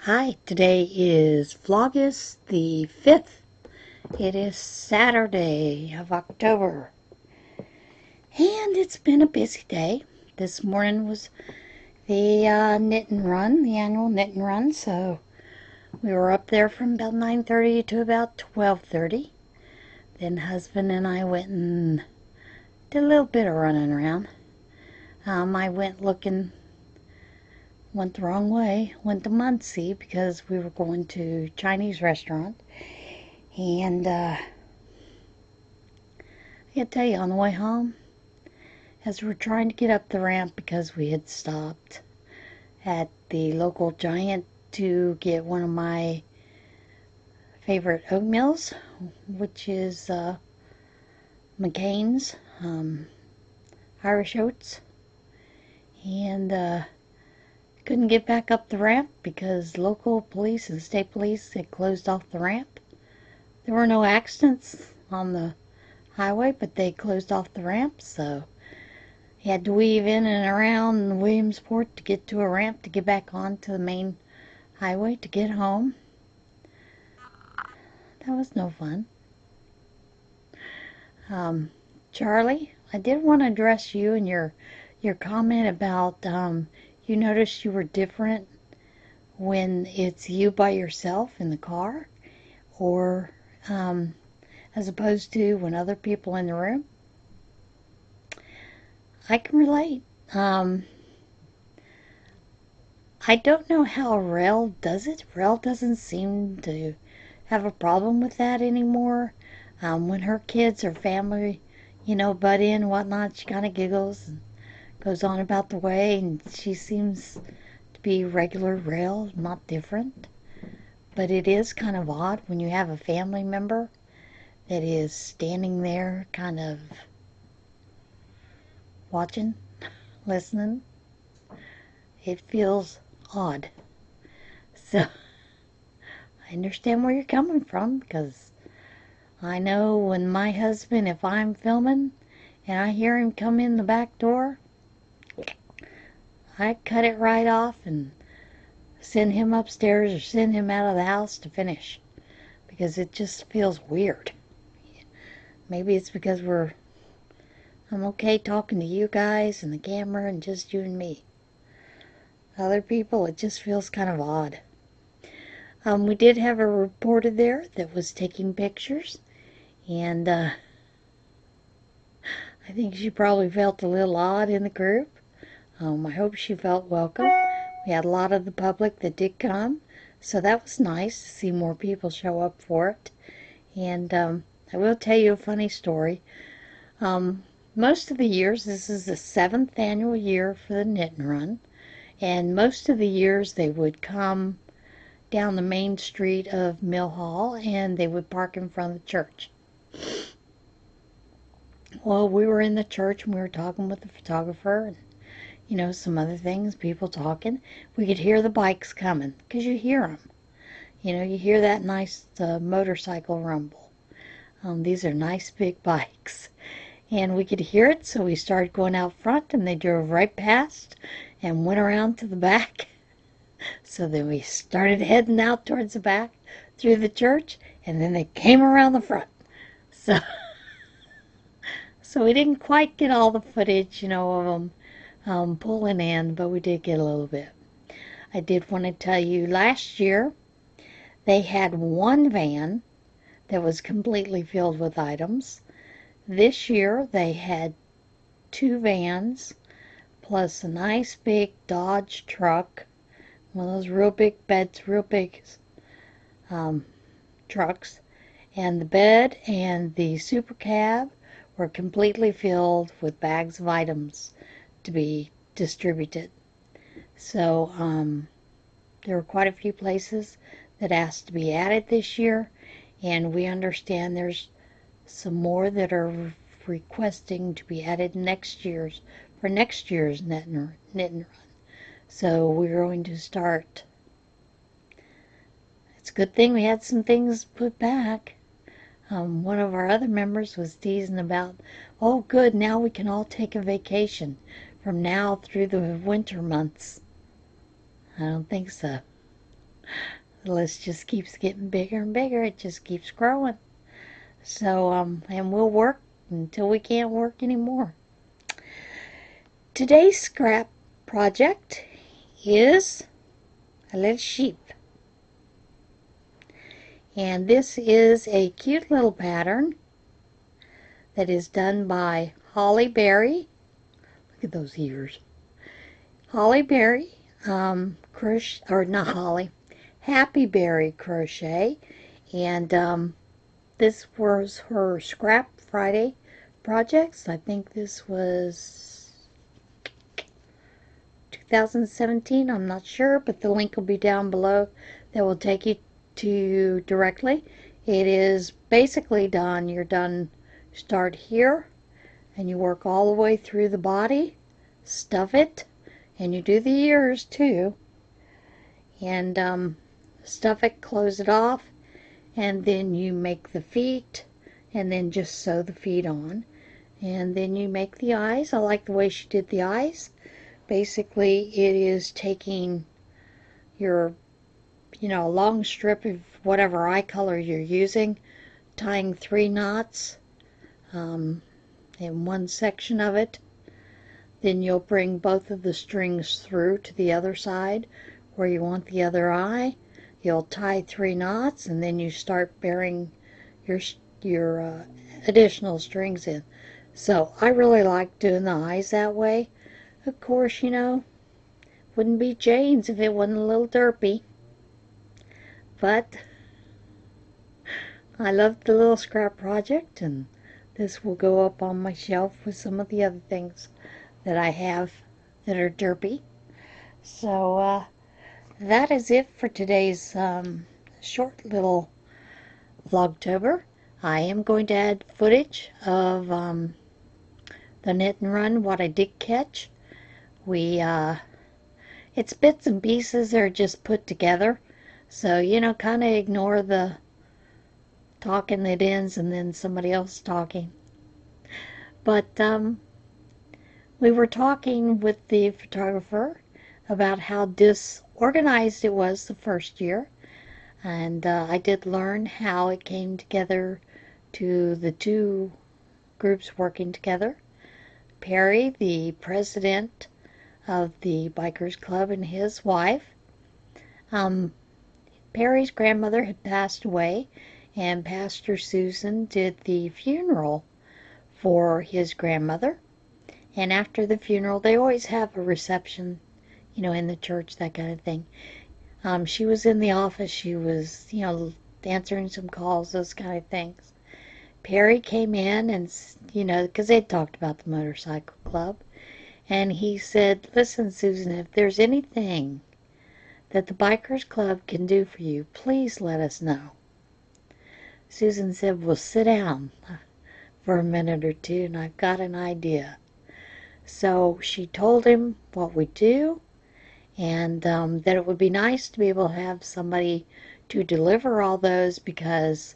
Hi, today is Vlogmas the 5th. It is Saturday of October. And it's been a busy day. This morning was the knit and run, the annual knit and run. So we were up there from about 9:30 to about 12:30. Then husband and I went and did a little bit of running around. I went the wrong way, went to Muncie because we were going to Chinese restaurant. And I gotta tell you, on the way home, as we're trying to get up the ramp because we had stopped at the local Giant to get one of my favorite oatmeals, which is McCain's Irish Oats, and couldn't get back up the ramp because local police and state police had closed off the ramp. There were no accidents on the highway, but they closed off the ramp, so you had to weave in and around Williamsport to get to a ramp to get back onto the main highway to get home. That was no fun. Charlie, I did want to address you and your comment about you noticed you were different when it's you by yourself in the car, or as opposed to when other people in the room. I can relate. I don't know how Rel does it. Rel doesn't seem to have a problem with that anymore. When her kids or family, butt in and whatnot, she kind of giggles and goes on about the way, and she seems to be regular Rel, not different. But it is kind of odd when you have a family member that is standing there kind of watching, listening. It feels odd. So I understand where you're coming from, because I know when my husband, if I'm filming and I hear him come in the back door, I cut it right off and send him upstairs or send him out of the house to finish, because it just feels weird. Maybe it's because I'm okay talking to you guys and the camera and just you and me. Other people, it just feels kind of odd. We did have a reporter there that was taking pictures, and I think she probably felt a little odd in the group. I hope she felt welcome. We had a lot of the public that did come, so that was nice to see more people show up for it. And I will tell you a funny story. Most of the years, this is the 7th annual year for the Knit and Run, and most of the years they would come down the main street of Mill Hall and they would park in front of the church. Well, we were in the church and we were talking with the photographer and some other things, people talking. We could hear the bikes coming, because you hear them. You hear that nice motorcycle rumble. These are nice big bikes. And we could hear it, so we started going out front, and they drove right past and went around to the back. So then we started heading out towards the back through the church, and then they came around the front. So we didn't quite get all the footage, of them pulling in, but we did get a little bit. I did want to tell you, last year they had one van that was completely filled with items. This year they had 2 vans plus a nice big Dodge truck, one of those real big beds, real big trucks, and the bed and the super cab were completely filled with bags of items to be distributed. So there were quite a few places that asked to be added this year, and we understand there's some more that are requesting to be added for next year's knit and run. So we're going to start. It's a good thing we had some things put back. One of our other members was teasing about, oh good, now we can all take a vacation from now through the winter months. I don't think so. The list just keeps getting bigger and bigger. It just keeps growing. So, and we'll work until we can't work anymore. Today's scrap project is a little sheep. And this is a cute little pattern that is done by HappyBerry. Look at those ears. HappyBerry crochet, or not Holly, HappyBerry Crochet. And this was her Scrap Friday projects. I think this was 2017. I'm not sure, but the link will be down below that will take you to directly. It is basically done. You're done. Start here and you work all the way through the body, stuff it, and you do the ears too, and stuff it, close it off, and then you make the feet, and then just sew the feet on, and then you make the eyes. I like the way she did the eyes. Basically, it is taking your, a long strip of whatever eye color you're using, tying 3 knots in one section of it. Then you'll bring both of the strings through to the other side where you want the other eye. You'll tie 3 knots, and then you start burying your additional strings in. So I really like doing the eyes that way. Of course, wouldn't be Jane's if it wasn't a little derpy. But I love the little scrap project, and this will go up on my shelf with some of the other things that I have that are derpy. So that is it for today's short little vlogtober. I am going to add footage of the knit and run, what I did catch. It's bits and pieces that are just put together. So, kind of ignore the talking that ends and then somebody else talking. But we were talking with the photographer about how disorganized it was the first year, and I did learn how it came together to the 2 groups working together. Perry, the president of the Bikers Club, and his wife. Perry's grandmother had passed away, and Pastor Susan did the funeral for his grandmother. And after the funeral, they always have a reception, in the church, that kind of thing. She was in the office. She was, answering some calls, those kind of things. Perry came in and, because they'd talked about the motorcycle club. And he said, listen, Susan, if there's anything that the Bikers Club can do for you, please let us know. Susan said, well, sit down for a minute or two, and I've got an idea. So she told him what we do, and that it would be nice to be able to have somebody to deliver all those, because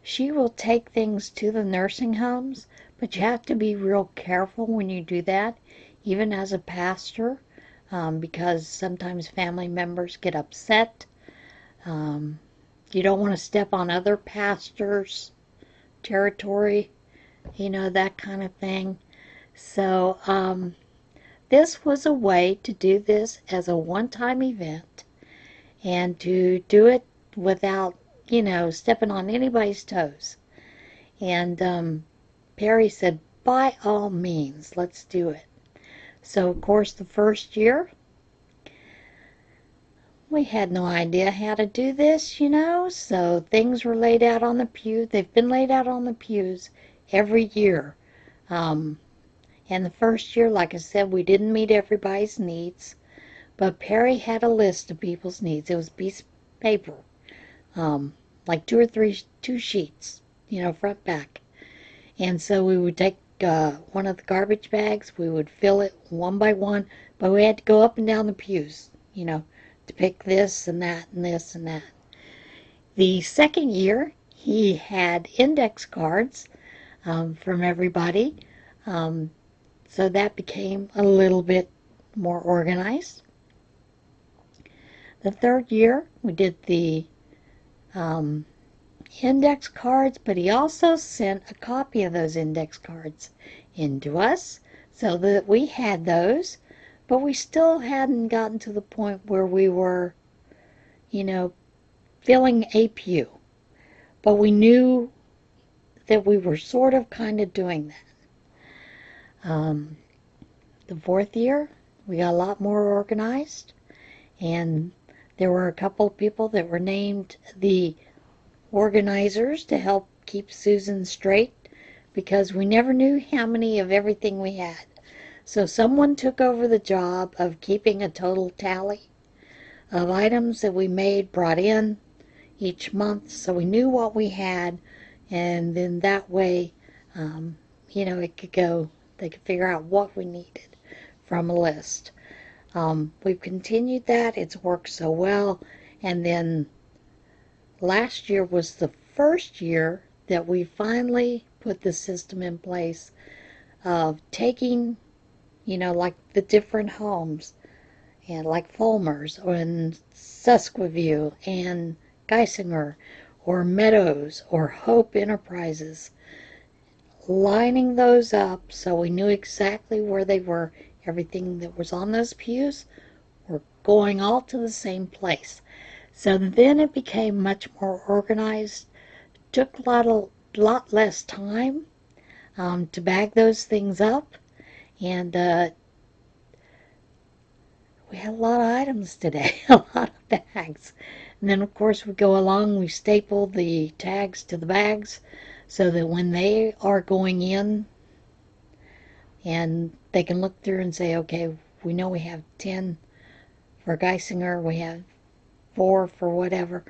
she will take things to the nursing homes, but you have to be real careful when you do that, even as a pastor, because sometimes family members get upset. You don't want to step on other pastors' territory, that kind of thing. So this was a way to do this as a one-time event, and to do it without, stepping on anybody's toes. And Perry said, by all means, let's do it. So, of course, the first year, we had no idea how to do this, so things were laid out on the pew. They've been laid out on the pews every year. And the first year, like I said, we didn't meet everybody's needs, but Perry had a list of people's needs. It was a piece of paper, like 2 sheets, front, back. And so we would take one of the garbage bags, we would fill it one by one, but we had to go up and down the pews, to pick this and that and this and that. The second year, he had index cards from everybody, so that became a little bit more organized. The third year, we did the index cards, but he also sent a copy of those index cards into us so that we had those, but we still hadn't gotten to the point where we were, filling a pew. But we knew that we were sort of kind of doing that. The fourth year, we got a lot more organized, and there were a couple of people that were named the organizers to help keep Susan straight, because we never knew how many of everything we had. So someone took over the job of keeping a total tally of items that we brought in each month, so we knew what we had, and then that way, it could go, they could figure out what we needed from a list. We've continued that. It's worked so well. And then last year was the first year that we finally put the system in place of taking, like the different homes, and like Fulmer's and Susqueview and Geisinger or Meadows or Hope Enterprises, lining those up so we knew exactly where they were. Everything that was on those pews were going all to the same place. So then it became much more organized. Took a lot less time to bag those things up, and we had a lot of items today, a lot of bags. And then of course we go along, we staple the tags to the bags so that when they are going in, and they can look through and say, okay, we know we have 10 for Geisinger, we have 4 for whatever.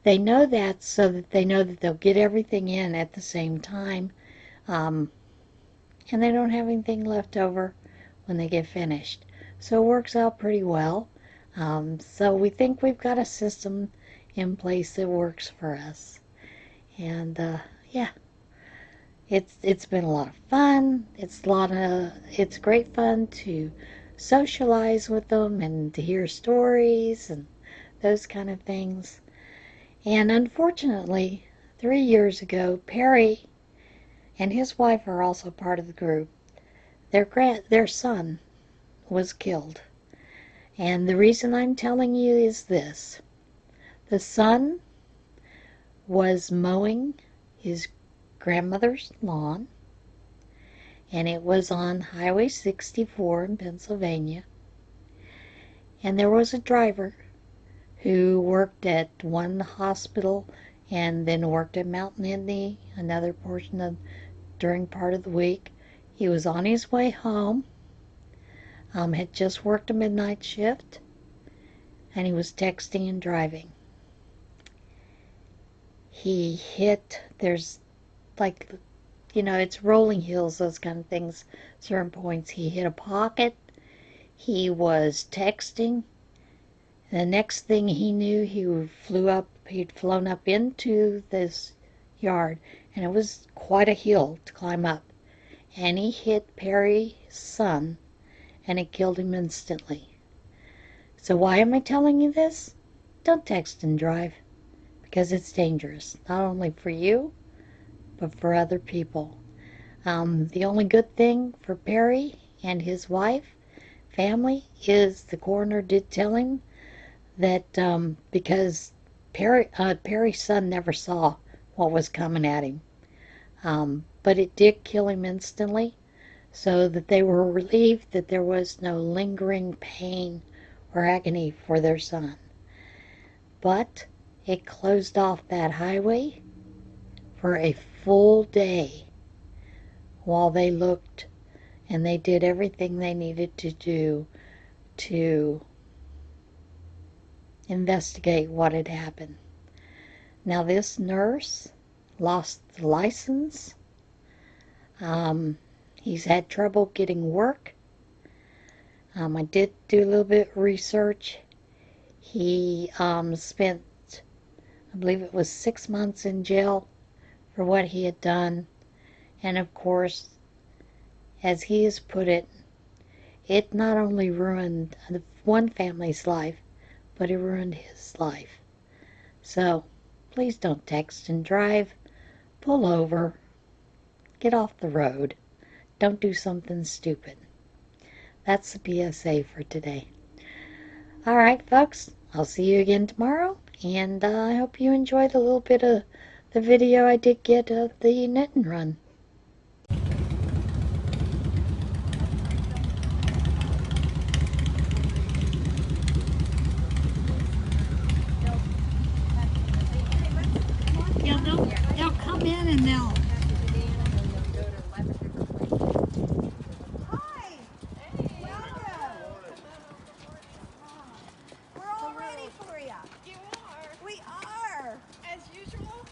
They know that so that they know that they'll get everything in at the same time, and they don't have anything left over when they get finished. So it works out pretty well. So we think we've got a system in place that works for us. And yeah. It's been a lot of fun. It's great fun to socialize with them and to hear stories and those kind of things. And unfortunately, 3 years ago, Perry and his wife are also part of the group. Their son was killed. And the reason I'm telling you is this. The son was mowing his grandmother's lawn, and it was on Highway 64 in Pennsylvania, and there was a driver who worked at one hospital and then worked at Mount Nittany another portion of during part of the week. He was on his way home, had just worked a midnight shift, and he was texting and driving. He hit, there's like, it's rolling hills, those kind of things, certain points. He hit a pocket. He was texting. The next thing he knew, he'd flown up into this yard, and it was quite a hill to climb up. And he hit Perry's son, and it killed him instantly. So why am I telling you this? Don't text and drive, because it's dangerous, not only for you, but for other people. The only good thing for Perry and his wife, family, is the coroner did tell him that because Perry's son never saw what was coming at him, but it did kill him instantly, so that they were relieved that there was no lingering pain or agony for their son. But it closed off that highway for a full day while they looked, and they did everything they needed to do to investigate what had happened. Now this nurse lost the license. He's had trouble getting work. I did do a little bit of research. He spent, I believe it was 6 months in jail for what he had done. And of course, as he has put it, it not only ruined one family's life, but it ruined his life. So, please don't text and drive. Pull over. Get off the road. Don't do something stupid. That's the PSA for today. Alright, folks. I'll see you again tomorrow. And I hope you enjoyed a little bit of the video I did get of the knit and run. Yeah, they'll come in and they'll... Hi! Welcome! We're all ready for you. You are. We are. As usual?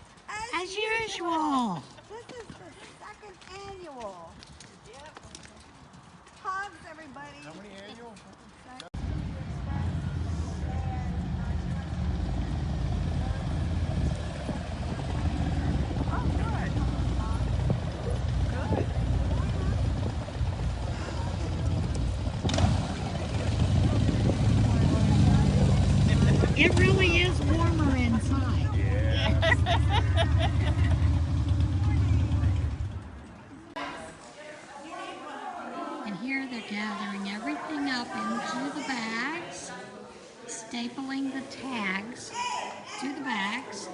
As usual. This is the second annual. Yep. Hugs, everybody. How many annual? Oh, good. Good. It really is warmer inside. And here they're gathering everything up into the bags, stapling the tags to the bags.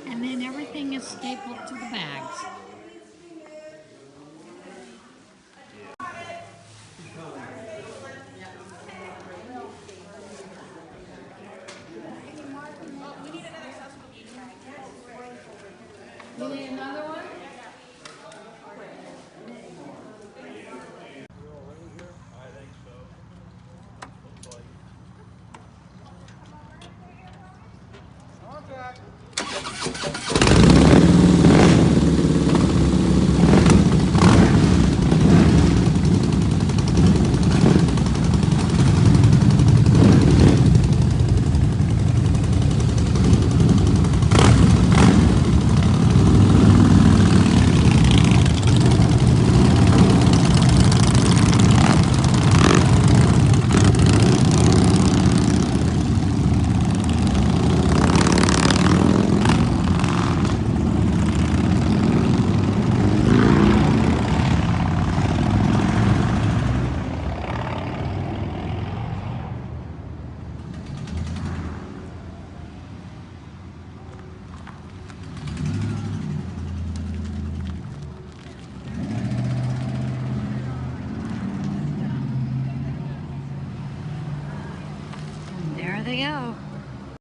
And then everything is stapled to the bags. You need another one? And there they go.